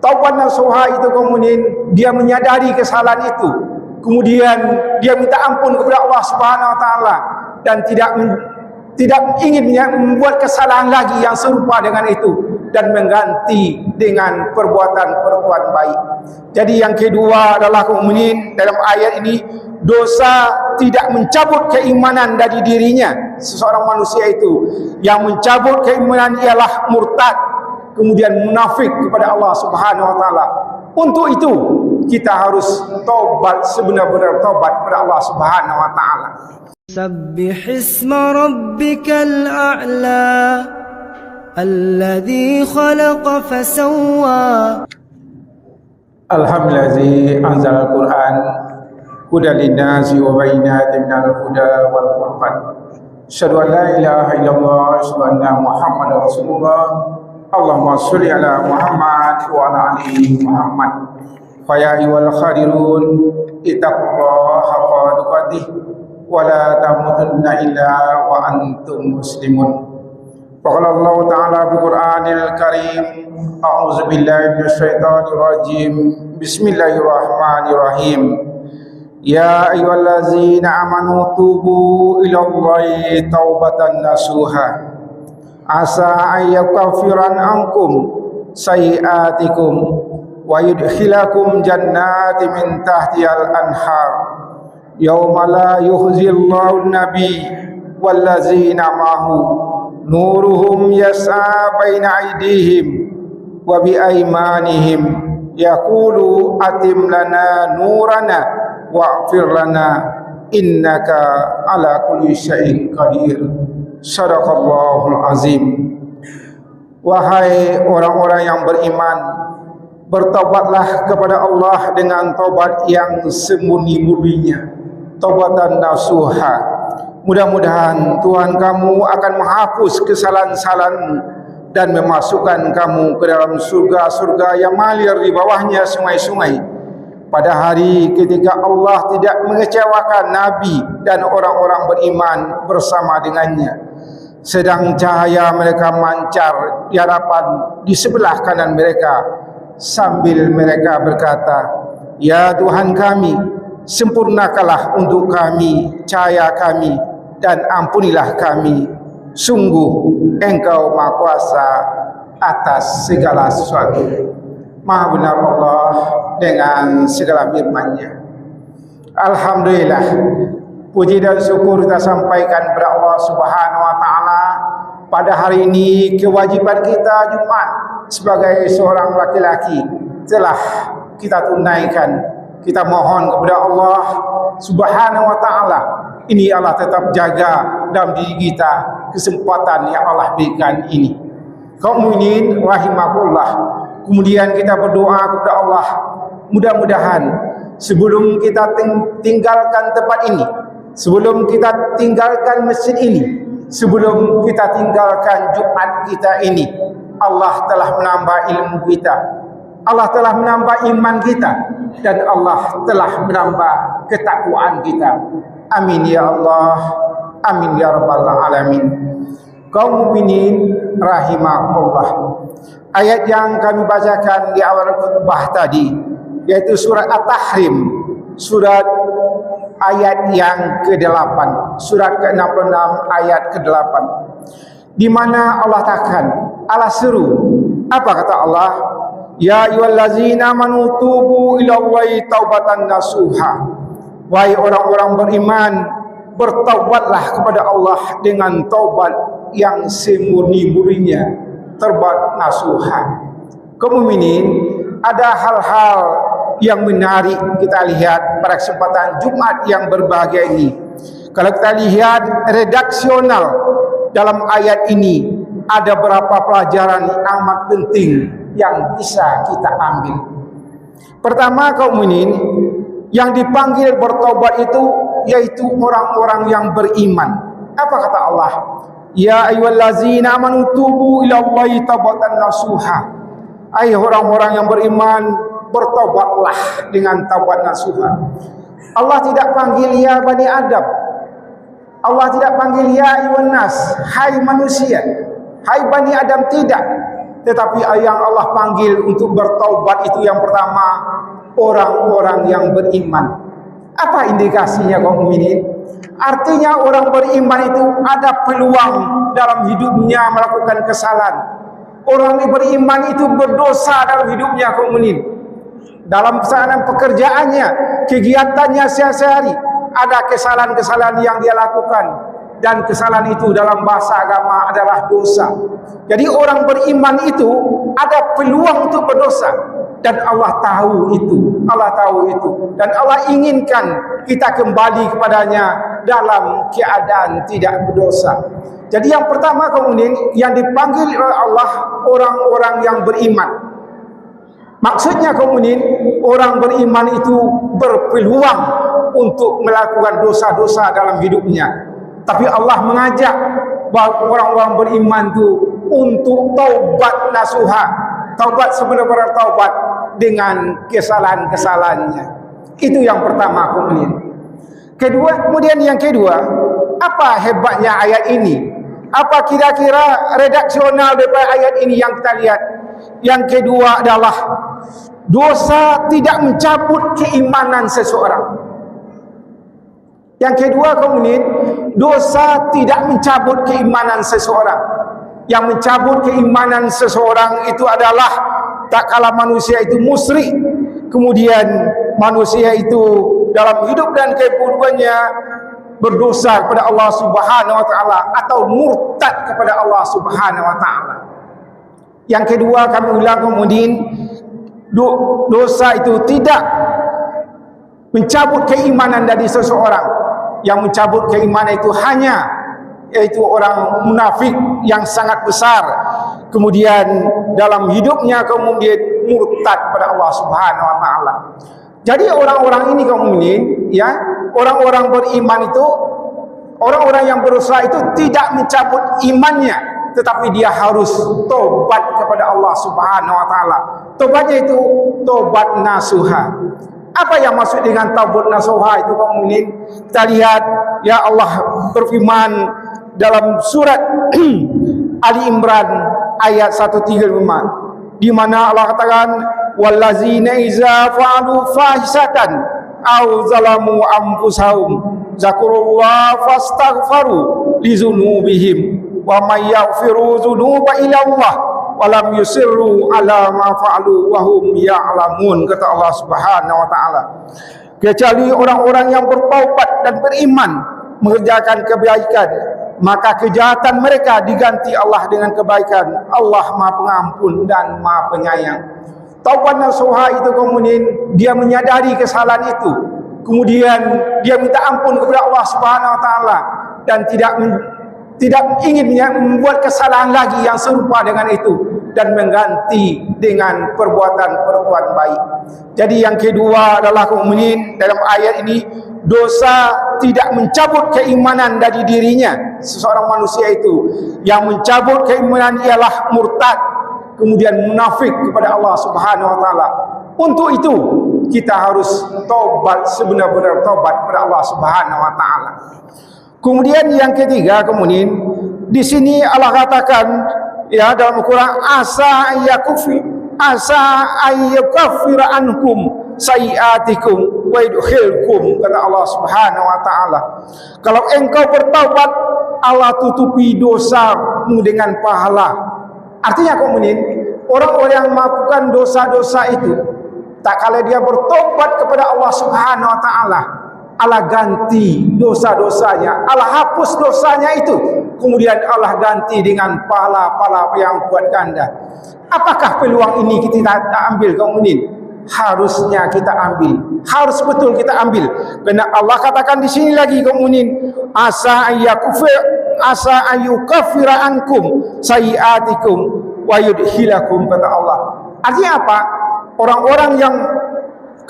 Taubat nasuha itu kemudian dia menyadari kesalahan itu, kemudian dia minta ampun kepada Allah Subhanahu wa taala dan tidak ingin membuat kesalahan lagi yang serupa dengan itu dan mengganti dengan perbuatan-perbuatan baik. Jadi yang kedua adalah mukmin dalam ayat ini, dosa tidak mencabut keimanan dari dirinya seseorang manusia itu. Yang mencabut keimanan ialah murtad, kemudian munafik kepada Allah Subhanahu wa taala. Untuk itu kita harus taubat, sebenar-benar taubat kepada Allah Subhanahu wa taala. سبح اسم ربك الأعلى الذي خلق فسوى Alhamdulillahi anzal al-Quran hudan linnasi wa bayyinatin minal huda wal furqan. Asyhadu an la ilaha illallah wa asyhadu anna Muhammadar Rasulullah. Allahumma sholli ala Muhammad wa ala ali Muhammad. Fa ya ayyuhal khadirun ittaqullaha haqqa tuqatih wa la tamutunna illa wa antum muslimun. Faqala Allah Ta'ala fi Qur'anil Karim, a'udzu billahi minasyaitonir rajim. Bismillahirrahmanirrahim. Ya ayyuhallazina amanu tubu ilallahi taubatan nasuha. Asa ayyukaffiran ankum sayiatikum wa yudkhilakum jannati min tahtihal anhar. Yauma la yukhzillahu an-nabiy wallazina ma'ahu nuruhum yas'a baina aydihim wa bi aymanihim yaqulu atim lana nurana wa'fir lana innaka ala kulli syai'in qadir. Shadaqallahul azim. Wahai orang-orang yang beriman, bertaubatlah kepada Allah dengan taubat yang semurni-murninya, taubatan nasuha. Mudah-mudahan Tuhan kamu akan menghapus kesalahan-kesalahanmu dan memasukkan kamu ke dalam surga-surga yang mengalir di bawahnya sungai-sungai. Pada hari ketika Allah tidak mengecewakan Nabi dan orang-orang beriman bersama dengannya, sedang cahaya mereka mancar di hadapan di sebelah kanan mereka, sambil mereka berkata, ya Tuhan kami, sempurnakanlah untuk kami cahaya kami dan ampunilah kami. Sungguh Engkau Maha Kuasa atas segala sesuatu. Maha benar Allah dengan segala firman-Nya. Alhamdulillah, puji dan syukur kita sampaikan kepada Allah Subhanahu wa taala. Pada hari ini kewajiban kita Jumat sebagai seorang laki-laki telah kita tunaikan. Kita mohon kepada Allah Subhanahu wa taala, ini Allah tetap jaga dalam diri kita kesempatan yang Allah berikan ini. Kaum mukminin rahimakumullah. Kemudian kita berdoa kepada Allah, mudah-mudahan sebelum kita tinggalkan tempat ini, sebelum kita tinggalkan masjid ini, sebelum kita tinggalkan Jumat kita ini, Allah telah menambah ilmu kita, Allah telah menambah iman kita, dan Allah telah menambah ketakwaan kita. Amin ya Allah, amin ya rabbal alamin. Kaum mukminin rahimakumullah. Ayat yang kami bacakan di awal khutbah tadi, yaitu surat At-Tahrim, surat ayat yang ke-8, surat ke-66 ayat ke-8, di mana Allah katakan, Allah seru. Apa kata Allah? Ya ayyuhallazina amanu tubu ilallahi taubatan nasuha. Wahai orang-orang beriman, bertaubatlah kepada Allah dengan taubat yang semurni-murninya, taubat nasuha. Kaum mukminin, ada hal-hal yang menarik kita lihat pada kesempatan Jumat yang berbahagia ini. Kalau kita lihat redaksional dalam ayat ini, ada beberapa pelajaran yang amat penting yang bisa kita ambil. Pertama, kaum mukminin yang dipanggil bertobat itu yaitu orang-orang yang beriman. Apa kata Allah? Ya ayyuhallazina amanu tubu ilallahi taubatan nasuha. Hai orang-orang yang beriman, bertobatlah dengan taubat nasuha. Allah tidak panggil ya Bani Adam. Allah tidak panggil ya ayyuhan nas, hai manusia, hai Bani Adam, tidak. Tetapi yang Allah panggil untuk bertaubat itu yang pertama, orang-orang yang beriman. Apa indikasinya kaum mukminin? Artinya orang beriman itu ada peluang dalam hidupnya melakukan kesalahan. Orang yang beriman itu berdosa dalam hidupnya kaum mukminin. Dalam kesalahan pekerjaannya, kegiatannya sehari-hari, ada kesalahan-kesalahan yang dia lakukan. Dan kesalahan itu dalam bahasa agama adalah dosa. Jadi orang beriman itu ada peluang untuk berdosa. Dan Allah tahu itu. Allah tahu itu. Dan Allah inginkan kita kembali kepadanya dalam keadaan tidak berdosa. Jadi yang pertama kemudian yang dipanggil oleh Allah orang-orang yang beriman. Maksudnya kemudian orang beriman itu berpeluang untuk melakukan dosa-dosa dalam hidupnya. Tapi Allah mengajak orang-orang beriman itu untuk taubat nasuha. Taubat sebenar-benar taubat dengan kesalahan-kesalahannya. Itu yang pertama kemudian. Kemudian yang kedua, apa hebatnya ayat ini? Apa kira-kira redaksional daripada ayat ini yang kita lihat? Yang kedua adalah dosa tidak mencabut keimanan seseorang. Yang kedua kemudian, dosa tidak mencabut keimanan seseorang. Yang mencabut keimanan seseorang itu adalah tak kala manusia itu musyrik, kemudian manusia itu dalam hidup dan kehidupannya berdosa kepada Allah Subhanahu wa taala atau murtad kepada Allah Subhanahu wa taala. Yang kedua kami ulang kemudian, dosa itu tidak mencabut keimanan dari seseorang. Yang mencabut keimanan itu hanya yaitu orang munafik yang sangat besar, kemudian dalam hidupnya kemudian murtad kepada Allah Subhanahu wa taala. Jadi orang-orang ini kemudian ya, orang-orang beriman itu, orang-orang yang berusaha itu tidak mencabut imannya, tetapi dia harus tobat kepada Allah Subhanahu wa taala. Tobatnya itu tobat nasuha. Apa yang maksud dengan taubat nasuha itu kaum mukminin? Kita lihat ya, Allah berfirman dalam surat Ali Imran ayat 135, di mana Allah katakan wallazina iza fa'alu fahisatan aw zalamu anfusahum zakurullaha fastaghfaru lidzunubihim wa may yaghfiru dzunuba illa Allah walam yusirru ala ma fa'alu wa hum ya'lamun, kata Allah Subhanahu wa taala. Kecuali orang-orang yang bertaubat dan beriman mengerjakan kebaikan, maka kejahatan mereka diganti Allah dengan kebaikan. Allah Maha Pengampun dan Maha Penyayang. Taubat nasuha itu kemudian dia menyadari kesalahan itu, kemudian dia minta ampun kepada Allah Subhanahu wa taala dan tidak ingin membuat kesalahan lagi yang serupa dengan itu dan mengganti dengan perbuatan-perbuatan baik. Jadi yang kedua adalah mukminin dalam ayat ini, dosa tidak mencabut keimanan dari dirinya seseorang manusia itu. Yang mencabut keimanan ialah murtad, kemudian munafik kepada Allah Subhanahu wa taala. Untuk itu kita harus taubat sebenar-benar taubat kepada Allah Subhanahu wa taala. Kemudian yang ketiga kemudian di sini Allah katakan ya dalam Al-Quran, asa ayyukaffira ankum sayiatikum wa yudkhilkum, kata Allah Subhanahu wa taala. Kalau engkau bertaubat, Allah tutupi dosamu dengan pahala. Artinya kemudian orang-orang yang melakukan dosa-dosa itu, tak kala dia bertobat kepada Allah Subhanahu wa taala, Allah ganti dosa-dosanya, Allah hapus dosanya itu, kemudian Allah ganti dengan pahala-pahala yang buat ganda. Apakah peluang ini kita ambil kaum mukminin? Harusnya kita ambil, harus betul kita ambil. Karena Allah katakan di sini lagi kaum mukminin, asa ayyukaffira ankum sayiatikum wa yudkhilakum, kata Allah. Artinya apa? Orang-orang yang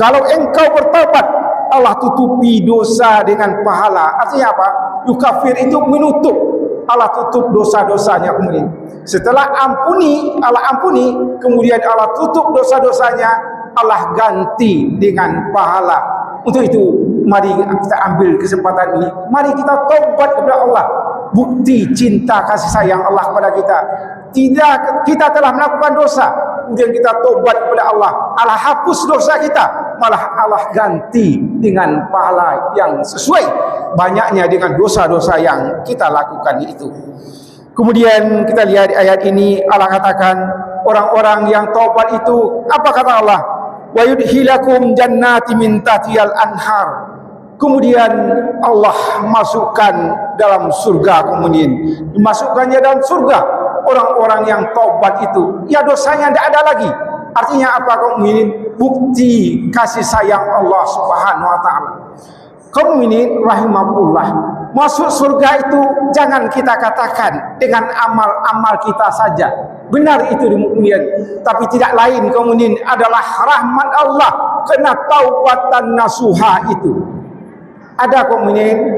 kalau engkau bertobat, Allah tutupi dosa dengan pahala. Artinya apa? Yukafir itu menutup. Allah tutup dosa-dosanya kemudian. Setelah Allah ampuni, kemudian Allah tutup dosa-dosanya, Allah ganti dengan pahala. Untuk itu, mari kita ambil kesempatan ini. Mari kita taubat kepada Allah. Bukti cinta kasih sayang Allah kepada kita. kita telah melakukan dosa, kemudian kita tobat kepada Allah, Allah hapus dosa kita, malah Allah ganti dengan pahala yang sesuai banyaknya dengan dosa-dosa yang kita lakukan itu. Kemudian kita lihat di ayat ini, Allah katakan orang-orang yang taubat itu, apa kata Allah? Wa yudhilakum jannati min tahtihal anhar. Kemudian Allah masukkan dalam surga, kemudian dimasukkannya dalam surga orang-orang yang taubat itu, ya dosanya tidak ada lagi. Artinya apa kaum mukminin? Bukti kasih sayang Allah Subhanahu wa taala. Kaum mukminin rahimakumullah, masuk surga itu jangan kita katakan dengan amal-amal kita saja. Benar itu di mukminin, tapi tidak lain kaum mukminin adalah rahmat Allah karena taubatan nasuha itu. Ada kaum mukminin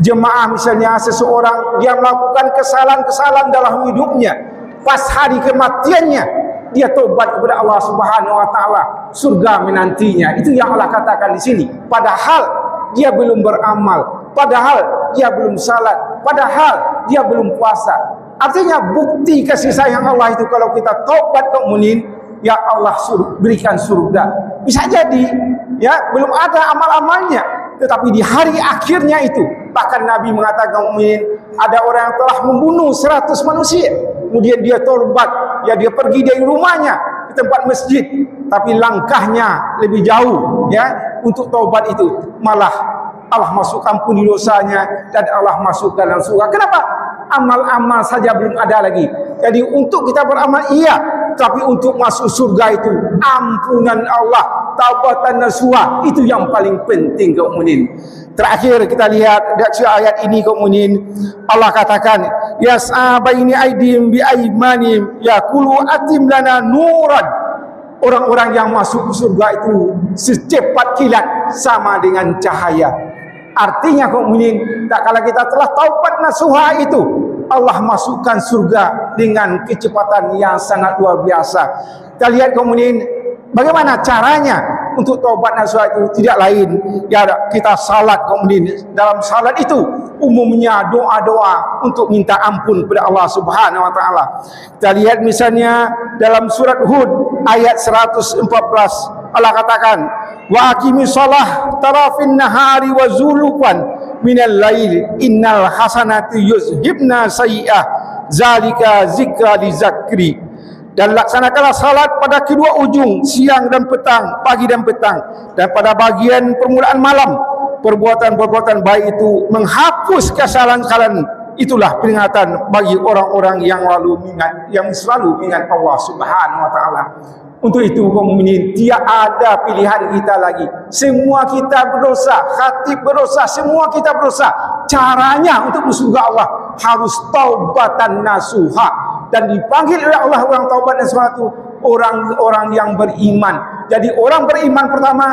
jemaah, misalnya seseorang dia melakukan kesalahan-kesalahan dalam hidupnya, pas hari kematiannya dia tobat kepada Allah Subhanahu wa taala, surga menantinya. Itu yang Allah katakan di sini. Padahal dia belum beramal, padahal dia belum salat, padahal dia belum puasa. Artinya bukti kasih sayang Allah itu kalau kita taubat kaum mukminin, ya Allah berikan surga. Bisa jadi ya belum ada amal-amalnya, tetapi di hari akhirnya itu, bahkan Nabi mengatakan mukmin, ada orang yang telah membunuh 100 manusia, kemudian dia taubat, ya dia pergi dari rumahnya ke tempat masjid, tapi langkahnya lebih jauh ya untuk taubat itu, malah Allah masukkan ampuni dosanya dan Allah masukkan dalam surga. Kenapa? Amal-amal saja belum ada lagi. Jadi untuk kita beramal iya, tapi untuk masuk surga itu ampunan Allah, taubatan nasuha, itu yang paling penting kaum mukminin. Terakhir kita lihat dari ayat ini kaum mukminin, Allah katakan yas'a baini aidim bi aymanim yaqulu atim lana nuran. Orang-orang yang masuk ke surga itu secepat kilat sama dengan cahaya. Artinya kaum mukminin, tak kala kita telah taubat nasuha itu, Allah masukkan surga dengan kecepatan yang sangat luar biasa. Kita lihat kaum mukminin, bagaimana caranya untuk taubat nasuha itu? Tidak lain ya kita salat kaum mukminin. Dalam salat itu umumnya doa-doa untuk minta ampun kepada Allah Subhanahu wa taala. Kita lihat misalnya dalam surat Hud ayat 114, Allah katakan wa aqimis shalah tarafin nahari wa zulufan minal lail innal hasanati yuzhibna sayyi'ah zalika zikra li zakri. Dan laksanakanlah salat pada kedua ujung, siang dan petang, pagi dan petang, dan pada bagian permulaan malam. Perbuatan-perbuatan baik itu menghapus kesalahan-kesalahan. Itulah peringatan bagi orang-orang yang selalu ingat Allah Subhanahu wa taala. Untuk itu kaum mukminin, tidak ada pilihan kita lagi. Semua kita berdosa, khatib berdosa, semua kita berdosa. Caranya untuk masuk surga Allah harus taubatan nasuha, dan dipanggil oleh Allah orang taubat nasuha itu orang-orang yang beriman. Jadi orang beriman pertama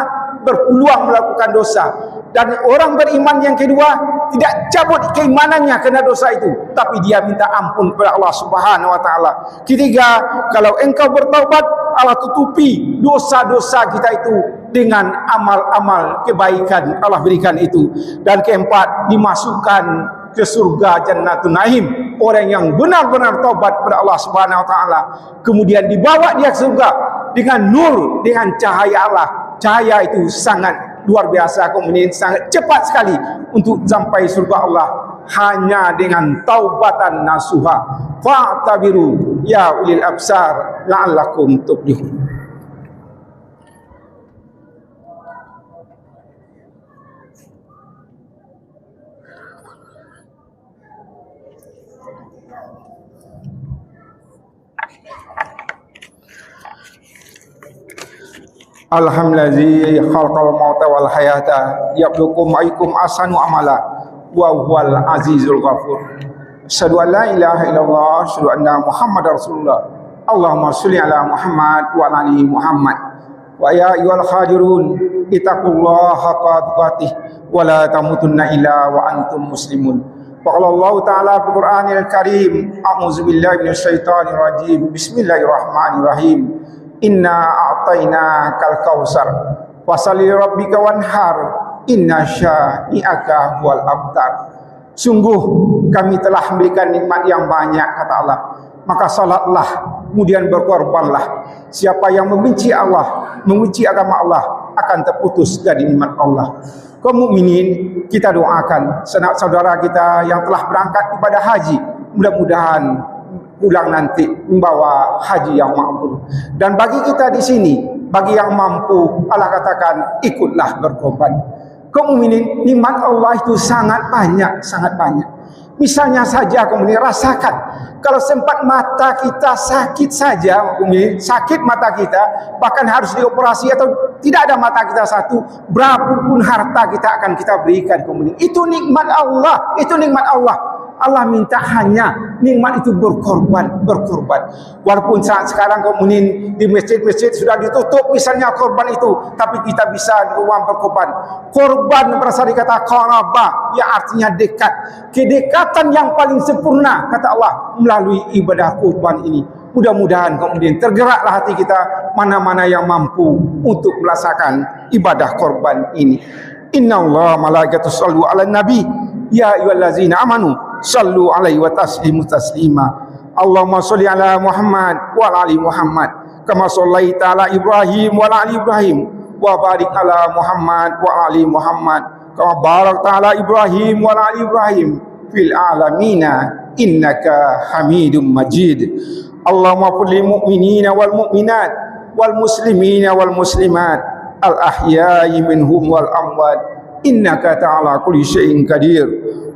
berpeluang melakukan dosa, dan orang beriman yang kedua tidak cabut keimanannya karena dosa itu, tapi dia minta ampun kepada Allah Subhanahu wa taala. Ketiga, kalau engkau bertaubat, Allah tutupi dosa-dosa kita itu dengan amal-amal kebaikan, Allah berikan itu. Dan keempat, dimasukkan ke surga Jannatun Naim, orang yang benar-benar taubat kepada Allah Subhanahu wa taala, kemudian dibawa dia ke surga dengan nur, dengan cahaya Allah. Cahaya itu sangat luar biasa kaum mukminin, sangat cepat sekali untuk sampai surga Allah hanya dengan taubatan nasuha. Fa'tabiru ya ulil absar la'allakum tuflihun. Alhamdulillahi khalaqal mauta wal hayata yabluukum ayyukum ahsanu amala wa huwal azizul ghafur. Asyhadu an la ilaha illallah, asyhadu anna Muhammadar Rasulullah. Allahumma shalli ala Muhammad wa ala ali Muhammad. Wa ya ayyuhal hadirun ittaqullaha haqqa tuqatih wa la tamutunna illa wa antum muslimun. Wa qala Allah ta'ala fil Qur'anil Karim, a'udzu billahi minasyaitonir rajim. Bismillahirrahmanirrahim. Inna a'tayna kal kausar fasalli rabbika wanhar inna syani'aka huwal abtar. Sungguh kami telah memberikan nikmat yang banyak, kata Allah, maka salatlah, kemudian berkorbanlah. Siapa yang membenci Allah, membenci agama Allah, akan terputus dari nikmat Allah. Kaum mukminin, kita doakan sanak saudara kita yang telah berangkat ibadah haji, mudah-mudahan pulang nanti membawa haji yang makbul. Dan bagi kita di sini, bagi yang mampu, Allah katakan ikutlah berkorban. Kaum mukminin, nikmat Allah itu sangat banyak, sangat banyak. Misalnya saja kaum mukminin, rasakan kalau sempat mata kita sakit saja, kaum mukminin, sakit mata kita, bahkan harus dioperasi atau tidak ada mata kita satu, berapapun harta kita akan kita berikan kaum mukminin. Itu nikmat Allah, itu nikmat Allah. Allah minta hanya nikmat itu berkorban. Walaupun saat sekarang kaum mukminin di masjid-masjid sudah ditutup misalnya korban itu, tapi kita bisa di rumah berkorban. Korban berasal dari kata qaraba, yang artinya dekat. Kedekatan yang paling sempurna kata Allah melalui ibadah korban ini. Mudah-mudahan kemudian tergeraklah hati kita, mana-mana yang mampu untuk melaksanakan ibadah korban ini. Innallaha malaikatahu shollu 'alan nabi ya ayyuhallazina amanu sallu alaihi wa taslimu taslima. Allahumma sholli ala Muhammad wa ala ali Muhammad kama shallaita ala Ibrahim wa ala ali Ibrahim wa barik ala Muhammad wa ala ali Muhammad kama barakta ala Ibrahim wa ala ali Ibrahim fil alamina innaka Hamidum Majid. Allahumma qul lil mu'minina wal mu'minat wal muslimina wal muslimat al ahya'i minhum wal amwat innaka ta'ala kulli syai'in qadir.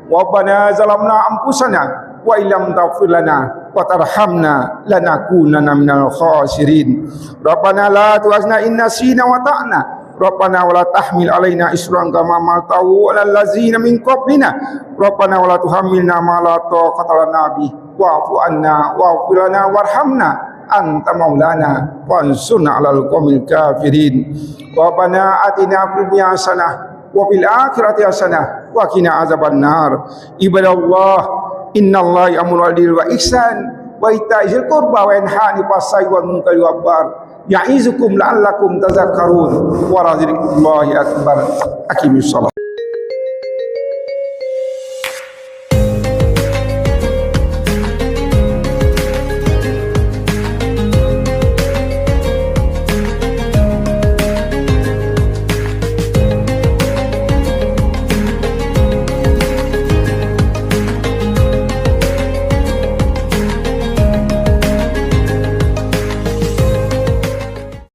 Rabbana zalamna anfusana wa illam taghfir lana wa tarhamna lanakunanna minal khasirin. Rabbana la tu'akhidhna in nasina wa ta'na. Rabbana wa la tahmil alaina isran kama hamaltahu 'alal ladzina min qablina. Rabbana wa la tuhammilna ma la taqata lana bih wa'fu anna wa'fu lana warhamna anta maulana wansurna 'alal qaumil kafirin. Rabbana atina fid dunya hasanah wa fil akhirati hasanah wa qina azabannar. Ibadallah, innallaha ya'muru bil 'adli wa ihsan wa ita'izil qurba wa yanha 'anil fahsya'i wal munkari wal baghi ya'izukum la'allakum tadhakkarun wa radhikullahi akbar. Aqimissalah.